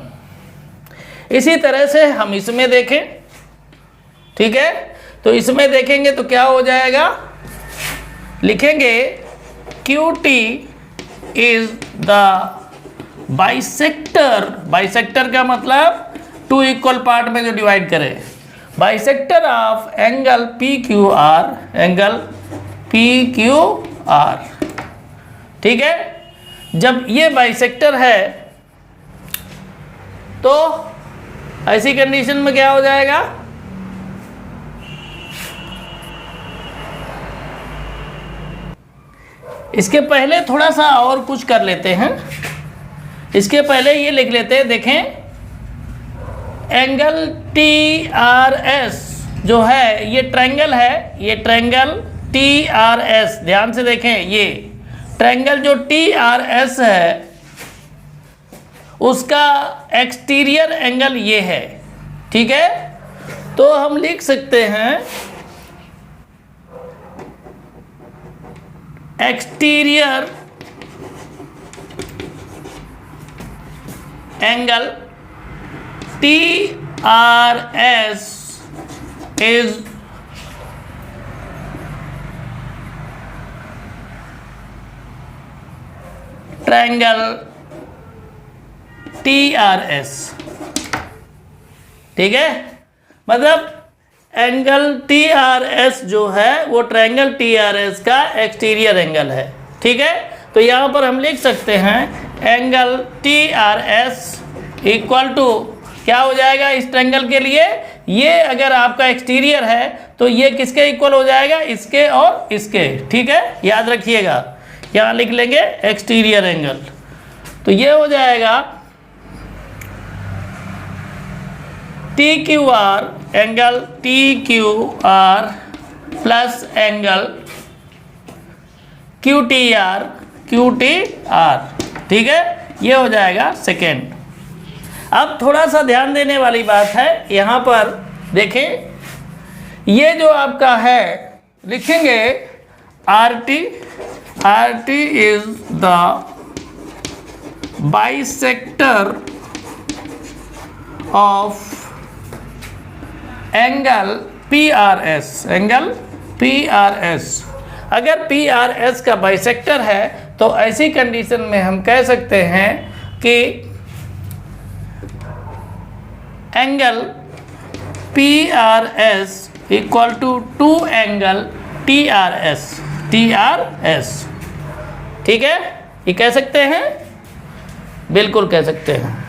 इसी तरह से हम इसमें देखें, ठीक है। तो इसमें देखेंगे तो क्या हो जाएगा, लिखेंगे QT is the bisector, bisector का मतलब 2 इक्वल पार्ट में जो डिवाइड करे, bisector of angle PQR, angle PQR, ठीक है। जब ये बाइसेक्टर है तो ऐसी कंडीशन में क्या हो जाएगा, इसके पहले थोड़ा सा और कुछ कर लेते हैं। इसके पहले ये लिख लेते हैं, देखें एंगल TRS जो है, ये ट्रायंगल है, ये ट्रायंगल TRS, ध्यान से देखें, ये ट्रायंगल जो TRS है उसका एक्सटीरियर एंगल ये है, ठीक है। तो हम लिख सकते हैं exterior angle TRS is triangle TRS, ठीक है। मतलब एंगल TRS जो है वो ट्रायंगल TRS का एक्सटीरियर एंगल है, ठीक है। तो यहाँ पर हम लिख सकते हैं एंगल TRS इक्वल टू क्या हो जाएगा इस ट्रायंगल के लिए, ये अगर आपका एक्सटीरियर है तो ये किसके इक्वल हो जाएगा, इसके और इसके, ठीक है। याद रखिएगा, यहाँ लिख लेंगे एक्सटीरियर एंगल, तो ये हो जाएगा TQR, angle TQR plus angle QTR, ठीक है। ये हो जाएगा सेकेंड। अब थोड़ा सा ध्यान देने वाली बात है, यहाँ पर देखें, ये जो आपका है लिखेंगे RT is the bisector of angle PRS, अगर PRS का बाइसेक्टर है तो ऐसी कंडीशन में हम कह सकते हैं कि angle PRS equal to angle TRS, ठीक है। ये कह सकते हैं, बिल्कुल कह सकते हैं।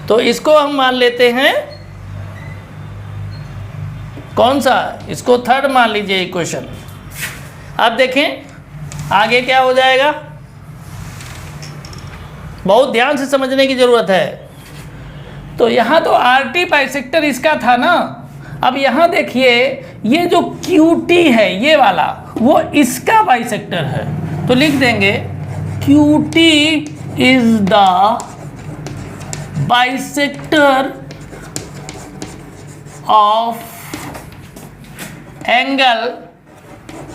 तो इसको हम मान लेते हैं कौन सा, इसको थर्ड मान लीजिए इक्वेशन। अब देखें आगे क्या हो जाएगा, बहुत ध्यान से समझने की जरूरत है। तो यहाँ तो RT बाइसेक्टर इसका था ना, अब यहाँ देखिए ये जो QT है ये वाला, वो इसका बाइसेक्टर है, तो लिख देंगे QT is the bisector of angle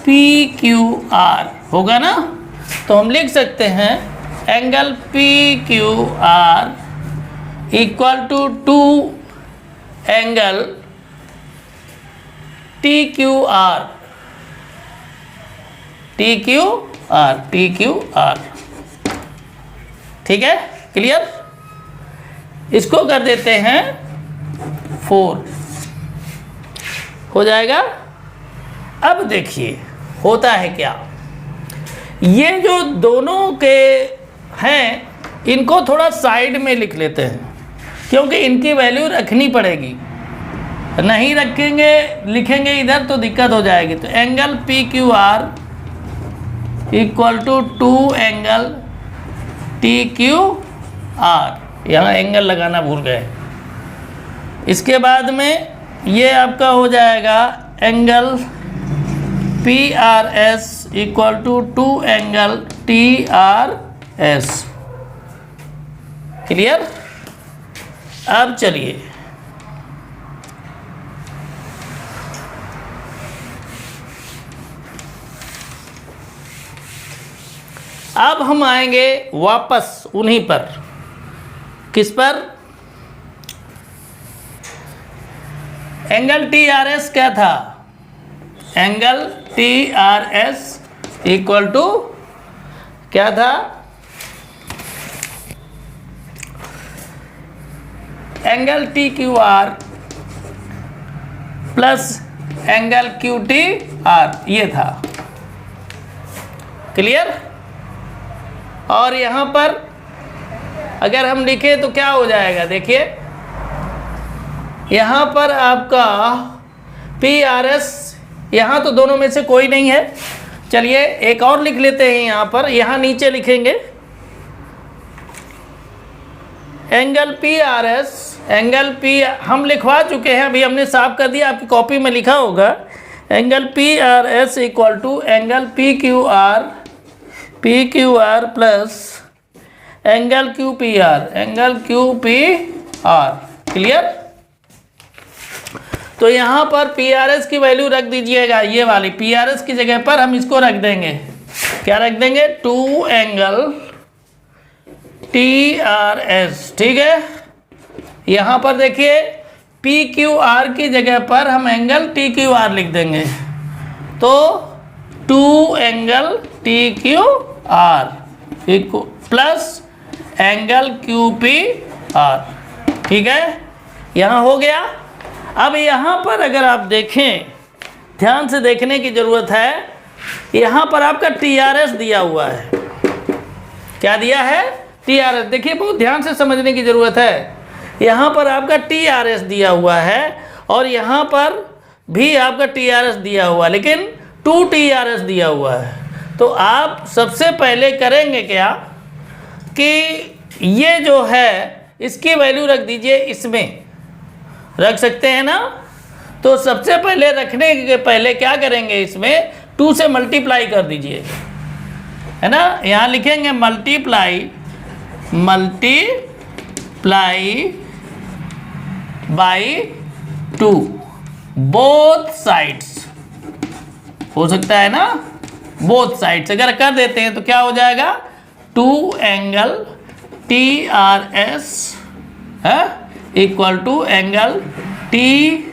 PQR, होगा ना। तो हम लिख सकते हैं angle PQR equal to angle TQR, ठीक है, क्लियर। इसको कर देते हैं 4, हो जाएगा। अब देखिए होता है क्या, ये जो दोनों के हैं इनको थोड़ा साइड में लिख लेते हैं, क्योंकि इनकी वैल्यू रखनी पड़ेगी, नहीं रखेंगे लिखेंगे इधर तो दिक्कत हो जाएगी। तो angle PQR equal to angle TQR, यहाँ एंगल लगाना भूल गए। इसके बाद में ये आपका हो जाएगा angle PRS equal to angle TRS, clear. अब चलिए अब हम आएंगे वापस उन्हीं पर, किस पर, एंगल TRS क्या था, एंगल TRS इक्वल टू क्या था, angle TQR plus angle QTR, ये था, क्लियर। और यहाँ पर अगर हम लिखें तो क्या हो जाएगा, देखिए यहाँ पर आपका PRS, यहाँ तो दोनों में से कोई नहीं है, चलिए एक और लिख लेते हैं यहाँ पर, यहाँ नीचे लिखेंगे एंगल PRS, एंगल P हम लिखवा चुके हैं, अभी हमने साफ कर दिया, आपकी कॉपी में लिखा होगा angle PRS equal to angle PQR plus angle QPR, clear. तो यहाँ पर PRS की वैल्यू रख दीजिएगा, ये वाली PRS की जगह पर हम इसको रख देंगे, क्या रख देंगे, 2 एंगल TRS, ठीक है। यहाँ पर देखिए PQR की जगह पर हम एंगल TQR लिख देंगे, तो 2 angle T Q R plus angle Q P R. ठीक है, यहाँ हो गया। अब यहाँ पर अगर आप देखें, ध्यान से देखने की ज़रूरत है, यहाँ पर आपका TRS दिया हुआ है। क्या दिया है? TRS। देखिए बहुत ध्यान से समझने की ज़रूरत है। यहाँ पर आपका TRS दिया हुआ है और यहाँ पर भी आपका TRS दिया हुआ है, लेकिन 2 TRS दिया हुआ है। तो आप सबसे पहले करेंगे क्या कि ये जो है इसकी वैल्यू रख दीजिए, इसमें रख सकते हैं ना। तो सबसे पहले रखने के पहले क्या करेंगे, इसमें 2 से मल्टीप्लाई कर दीजिए, है ना। यहाँ लिखेंगे मल्टीप्लाई बाई 2 बोथ साइड्स। हो सकता है ना, बोथ साइड्स अगर कर देते हैं तो क्या हो जाएगा, 2 एंगल TRS है equal to angle TQR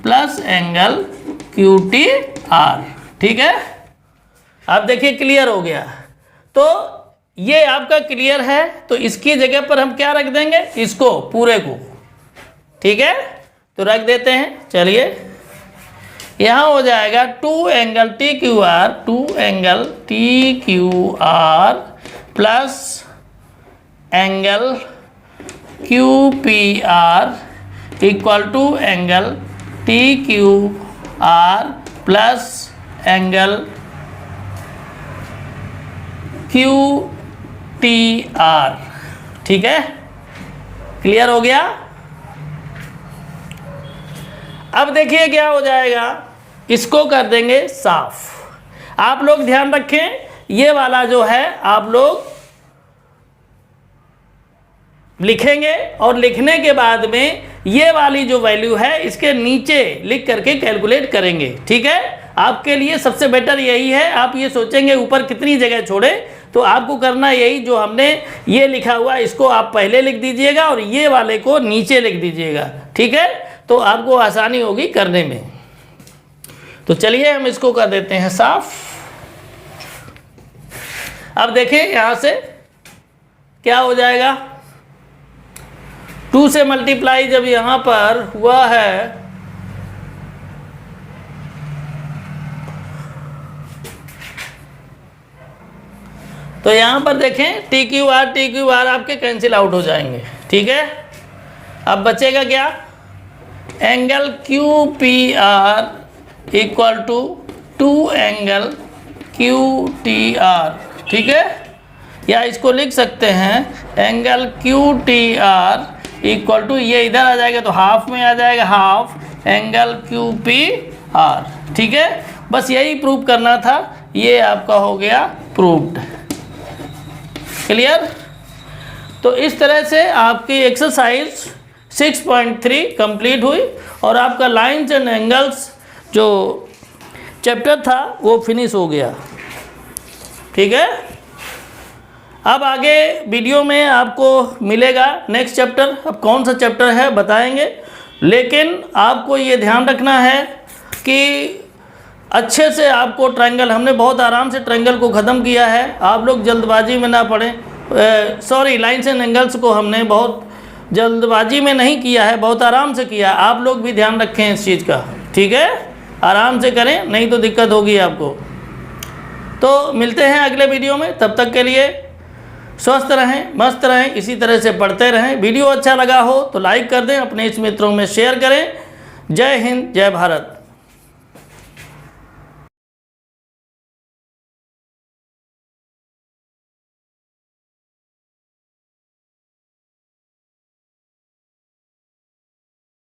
plus angle QTR। ठीक है, आप देखिए क्लियर हो गया। तो ये आपका क्लियर है, तो इसकी जगह पर हम क्या रख देंगे, इसको पूरे को। ठीक है, तो रख देते हैं। चलिए, यहाँ हो जाएगा 2 angle TQR plus angle QPR equal to angle TQR plus angle QTR। ठीक है, क्लियर हो गया। अब देखिए क्या हो जाएगा, इसको कर देंगे साफ। आप लोग ध्यान रखें, ये वाला जो है आप लोग लिखेंगे और लिखने के बाद में ये वाली जो वैल्यू है इसके नीचे लिख करके कैलकुलेट करेंगे। ठीक है, आपके लिए सबसे बेटर यही है। आप ये सोचेंगे ऊपर कितनी जगह छोड़े, तो आपको करना यही, जो हमने ये लिखा हुआ इसको आप पहले लिख दीजिएगा और ये वाले को नीचे लिख दीजिएगा। ठीक है, तो आपको आसानी होगी करने में। तो चलिए हम इसको कर देते हैं साफ। अब देखें यहाँ से क्या हो जाएगा, 2 से मल्टीप्लाई जब यहाँ पर हुआ है तो यहाँ पर देखें TQR आपके कैंसिल आउट हो जाएंगे। ठीक है, अब बचेगा क्या, angle QPR equal to 2 angle QTR। ठीक है, या इसको लिख सकते हैं एंगल QTR इक्वल टू, ये इधर आ जाएगा तो हाफ में आ जाएगा, हाफ एंगल QPR। ठीक है, बस यही प्रूव करना था, ये आपका हो गया प्रूव्ड। क्लियर। तो इस तरह से आपकी एक्सरसाइज 6.3 कंप्लीट हुई और आपका लाइंस एंड एंगल्स जो चैप्टर था वो फिनिश हो गया। ठीक है, अब आगे वीडियो में आपको मिलेगा नेक्स्ट चैप्टर। अब कौन सा चैप्टर है बताएंगे, लेकिन आपको ये ध्यान रखना है कि अच्छे से आपको ट्रायंगल, हमने बहुत आराम से ट्रायंगल को ख़त्म किया है, आप लोग जल्दबाजी में ना पड़ें। सॉरी, लाइंस एंड एंगल्स को हमने बहुत जल्दबाजी में नहीं किया है, बहुत आराम से किया। आप लोग भी ध्यान रखें इस चीज़ का। ठीक है, आराम से करें, नहीं तो दिक्कत होगी आपको। तो मिलते हैं अगले वीडियो में, तब तक के लिए स्वस्थ रहें, मस्त रहें, इसी तरह से पढ़ते रहें। वीडियो अच्छा लगा हो तो लाइक कर दें, अपने इस मित्रों में शेयर करें। जय हिंद, जय भारत।